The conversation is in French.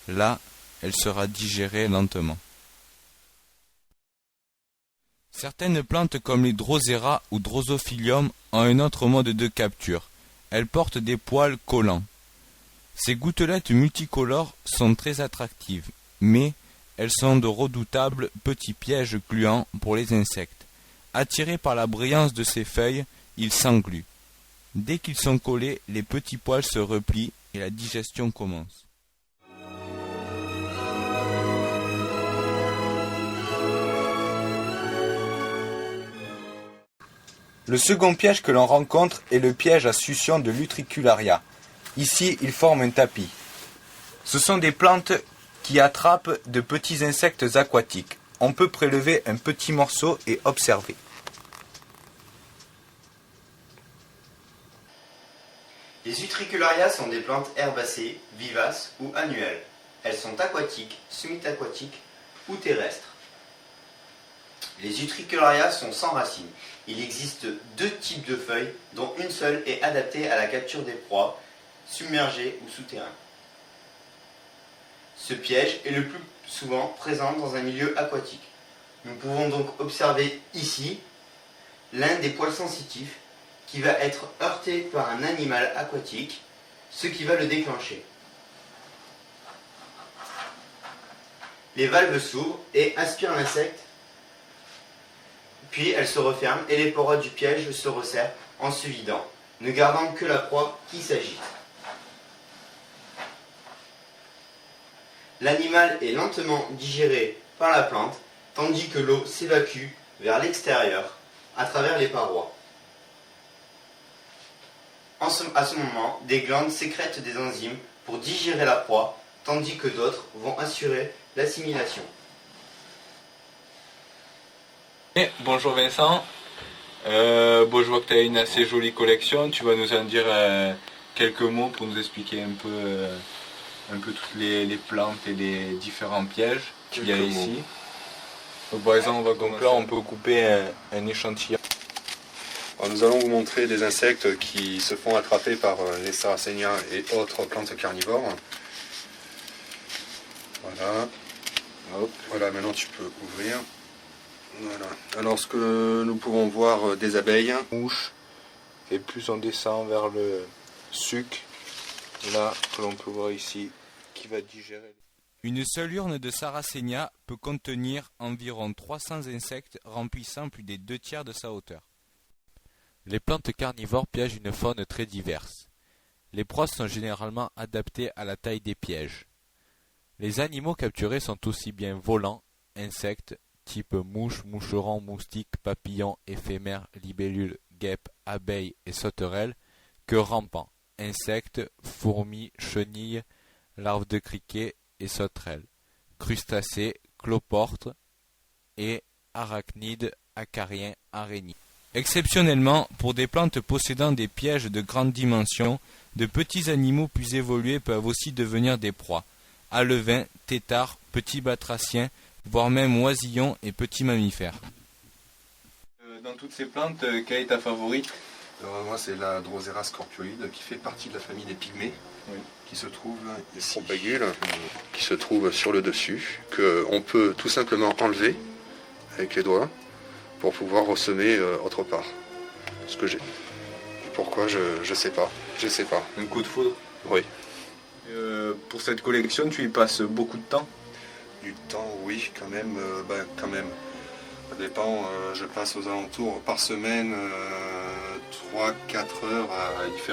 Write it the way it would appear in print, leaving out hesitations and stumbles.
Là, elle sera digérée lentement. Certaines plantes comme les Drosera ou Drosophilium ont un autre mode de capture. Elles portent des poils collants. Ces gouttelettes multicolores sont très attractives, mais elles sont de redoutables petits pièges gluants pour les insectes. Attirés par la brillance de ces feuilles, ils s'engluent. Dès qu'ils sont collés, les petits poils se replient et la digestion commence. Le second piège que l'on rencontre est le piège à succion de l'Utricularia. Ici, il forme un tapis. Ce sont des plantes qui attrapent de petits insectes aquatiques. On peut prélever un petit morceau et observer. Les Utricularia sont des plantes herbacées, vivaces ou annuelles. Elles sont aquatiques, semi-aquatiques ou terrestres. Les Utricularia sont sans racines. Il existe deux types de feuilles, dont une seule est adaptée à la capture des proies, submergées ou souterraines. Ce piège est le plus souvent présent dans un milieu aquatique. Nous pouvons donc observer ici l'un des poils sensitifs qui va être heurté par un animal aquatique, ce qui va le déclencher. Les valves s'ouvrent et aspirent l'insecte, puis elles se referment et les pores du piège se resserrent en se vidant, ne gardant que la proie qui s'agite. L'animal est lentement digéré par la plante, tandis que l'eau s'évacue vers l'extérieur à travers les parois. À ce moment, des glandes sécrètent des enzymes pour digérer la proie, tandis que d'autres vont assurer l'assimilation. Bonjour Vincent, je vois que tu as une assez jolie collection. Tu vas nous en dire quelques mots pour nous expliquer un peu toutes les plantes et les différents pièges qu'il y a ici. Donc, par exemple, donc là on peut couper un échantillon. Alors, nous allons vous montrer des insectes qui se font attraper par les Sarracenia et autres plantes carnivores. Voilà. Hop. Voilà, maintenant tu peux ouvrir. Voilà. Alors ce que nous pouvons voir des abeilles. Mouche. Et plus on descend vers le suc, là que l'on peut voir ici, qui va digérer. Une seule urne de Sarracenia peut contenir environ 300 insectes remplissant plus des 2/3 de sa hauteur. Les plantes carnivores piègent une faune très diverse. Les proies sont généralement adaptées à la taille des pièges. Les animaux capturés sont aussi bien volants, insectes, type mouches, moucherons, moustiques, papillons, éphémères, libellules, guêpes, abeilles et sauterelles, que rampants, insectes, fourmis, chenilles, larves de criquets et sauterelles, crustacés, cloportes et arachnides, acariens, araignées. Exceptionnellement, pour des plantes possédant des pièges de grande dimension, de petits animaux plus évolués peuvent aussi devenir des proies. Alevins, têtards, petits batraciens, voire même oisillons et petits mammifères. Dans toutes ces plantes, quelle est ta favorite? Alors, moi c'est la Drosera scorpioide qui fait partie de la famille des pygmées, oui, qui se trouve ici, qui se trouve sur le dessus, qu'on peut tout simplement enlever avec les doigts pour pouvoir ressemer autre part. Ce que j'ai. Pourquoi je sais pas. Je sais pas. Un coup de foudre? Oui. Pour cette collection, tu y passes beaucoup de temps? Du temps, oui, quand même. Quand même. Ça dépend. Je passe aux alentours par semaine 3-4 heures à y faire